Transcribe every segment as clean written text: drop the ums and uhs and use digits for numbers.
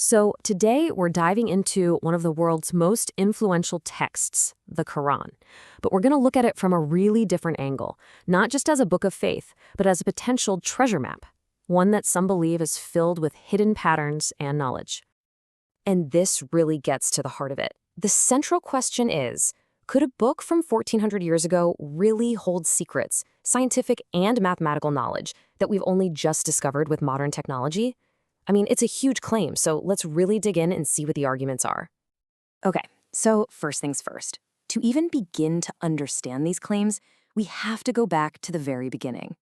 So, today we're diving into one of the world's most influential texts, the Quran. But we're going to look at it from a really different angle, not just as a book of faith, but as a potential treasure map, one that some believe is filled with hidden patterns and knowledge. And this really gets to the heart of it. The central question is, could a book from 1400 years ago really hold secrets, scientific and mathematical knowledge, that we've only just discovered with modern technology? I mean, it's a huge claim, so let's really dig in and see what the arguments are. Okay, so first things first. To even begin to understand these claims, we have to go back to the very beginning.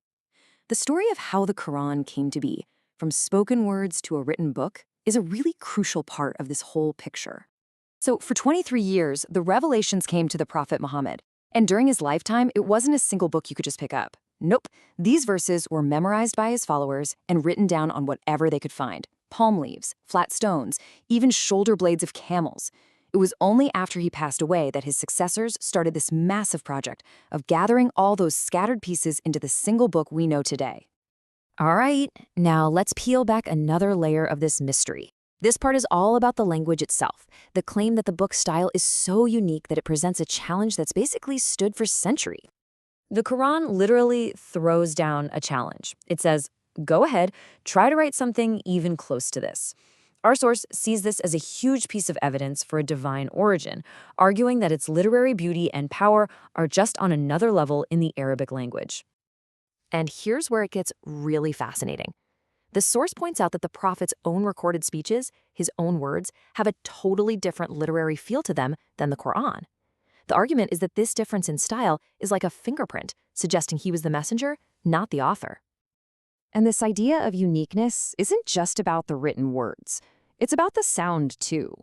The story of how the Quran came to be, from spoken words to a written book, is a really crucial part of this whole picture. So for 23 years, the revelations came to the Prophet Muhammad, and during his lifetime, it wasn't a single book you could just pick up. Nope, these verses were memorized by his followers and written down on whatever they could find: palm leaves, flat stones, even shoulder blades of camels. It was only after he passed away that his successors started this massive project of gathering all those scattered pieces into the single book we know today. All right, now let's peel back another layer of this mystery. This part is all about the language itself, the claim that the book's style is so unique that it presents a challenge that's basically stood for centuries. The Quran literally throws down a challenge. It says, go ahead, try to write something even close to this. Our source sees this as a huge piece of evidence for a divine origin, arguing that its literary beauty and power are just on another level in the Arabic language. And here's where it gets really fascinating. The source points out that the prophet's own recorded speeches, his own words, have a totally different literary feel to them than the Quran. The argument is that this difference in style is like a fingerprint, suggesting he was the messenger, not the author. And this idea of uniqueness isn't just about the written words. It's about the sound, too.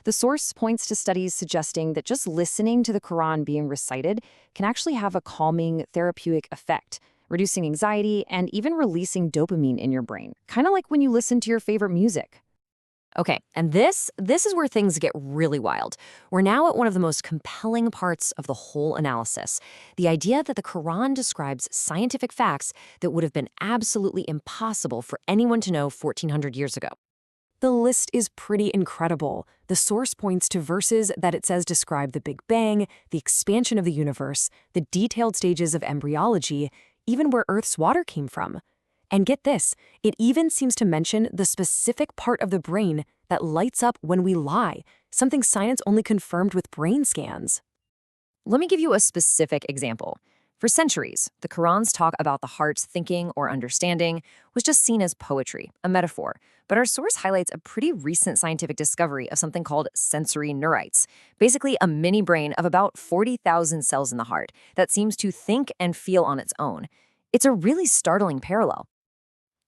The source points to studies suggesting that just listening to the Quran being recited can actually have a calming, therapeutic effect, reducing anxiety and even releasing dopamine in your brain, kind of like when you listen to your favorite music. Okay, and this is where things get really wild. We're now at one of the most compelling parts of the whole analysis, the idea that the Quran describes scientific facts that would have been absolutely impossible for anyone to know 1400 years ago. The list is pretty incredible. The source points to verses that it says describe the Big Bang, the expansion of the universe, the detailed stages of embryology, even where Earth's water came from. And get this, it even seems to mention the specific part of the brain that lights up when we lie, something science only confirmed with brain scans. Let me give you a specific example. For centuries, the Quran's talk about the heart's thinking or understanding was just seen as poetry, a metaphor. But our source highlights a pretty recent scientific discovery of something called sensory neurites, basically a mini brain of about 40,000 cells in the heart that seems to think and feel on its own. It's a really startling parallel.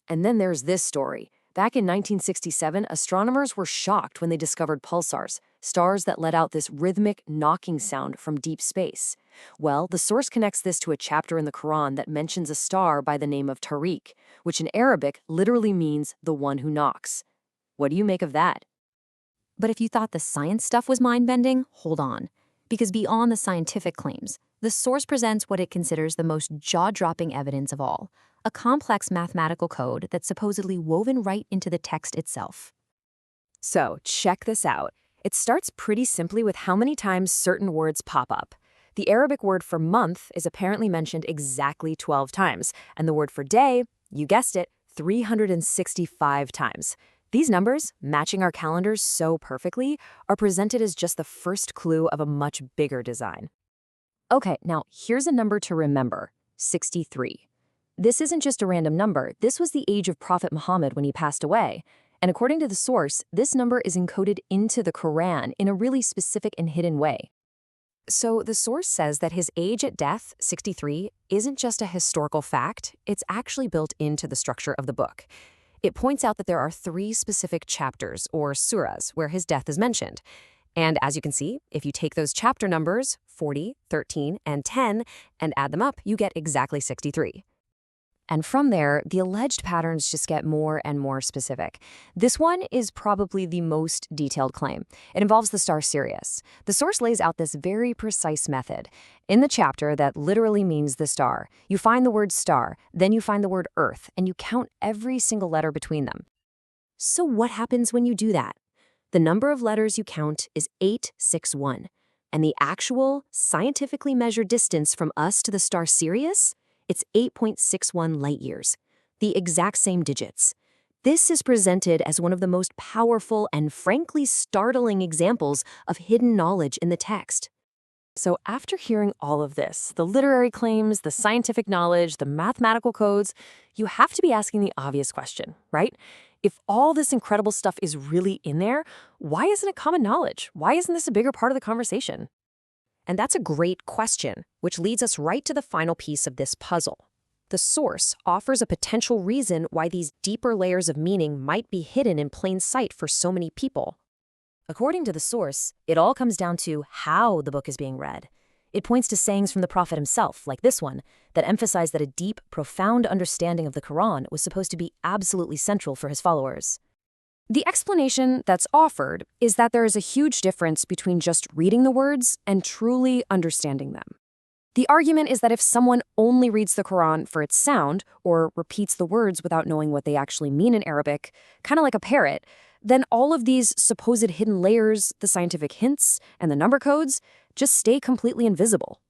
And then there's this story. Back in 1967, astronomers were shocked when they discovered pulsars, stars that let out this rhythmic knocking sound from deep space. Well, the source connects this to a chapter in the Quran that mentions a star by the name of Tariq, which in Arabic literally means the one who knocks. What do you make of that? But if you thought the science stuff was mind-bending, hold on. Because beyond the scientific claims, the source presents what it considers the most jaw-dropping evidence of all: a complex mathematical code that's supposedly woven right into the text itself. So, check this out. It starts pretty simply with how many times certain words pop up. The Arabic word for month is apparently mentioned exactly 12 times, and the word for day, you guessed it, 365 times. These numbers, matching our calendars so perfectly, are presented as just the first clue of a much bigger design. Okay, now here's a number to remember: 63. This isn't just a random number. This was the age of Prophet Muhammad when he passed away. And according to the source, this number is encoded into the Quran in a really specific and hidden way. So the source says that his age at death, 63, isn't just a historical fact, it's actually built into the structure of the book. It points out that there are 3 specific chapters, or surahs, where his death is mentioned. And as you can see, if you take those chapter numbers, 40, 13, and 10, and add them up, you get exactly 63. And from there, the alleged patterns just get more and more specific. This one is probably the most detailed claim. It involves the star Sirius. The source lays out this very precise method. In the chapter that literally means the star, you find the word star, then you find the word Earth, and you count every single letter between them. So what happens when you do that? The number of letters you count is 861, and the actual, scientifically measured distance from us to the star Sirius? It's 8.61 light years, the exact same digits. This is presented as one of the most powerful and frankly startling examples of hidden knowledge in the text. So after hearing all of this, the literary claims, the scientific knowledge, the mathematical codes, you have to be asking the obvious question, right? If all this incredible stuff is really in there, why isn't it common knowledge? Why isn't this a bigger part of the conversation? And that's a great question, which leads us right to the final piece of this puzzle. The source offers a potential reason why these deeper layers of meaning might be hidden in plain sight for so many people. According to the source, it all comes down to how the book is being read. It points to sayings from the prophet himself, like this one, that emphasize that a deep, profound understanding of the Quran was supposed to be absolutely central for his followers. The explanation that's offered is that there is a huge difference between just reading the words and truly understanding them. The argument is that if someone only reads the Quran for its sound, or repeats the words without knowing what they actually mean in Arabic, kind of like a parrot, then all of these supposed hidden layers, the scientific hints, and the number codes just stay completely invisible.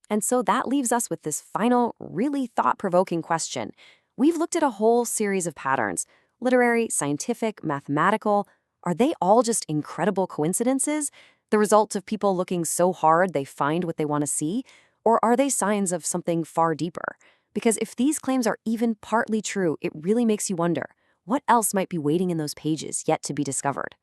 And so that leaves us with this final, really thought-provoking question. We've looked at a whole series of patterns, literary, scientific, mathematical. Are they all just incredible coincidences, the result of people looking so hard they find what they want to see? Or are they signs of something far deeper? Because if these claims are even partly true, it really makes you wonder, what else might be waiting in those pages yet to be discovered?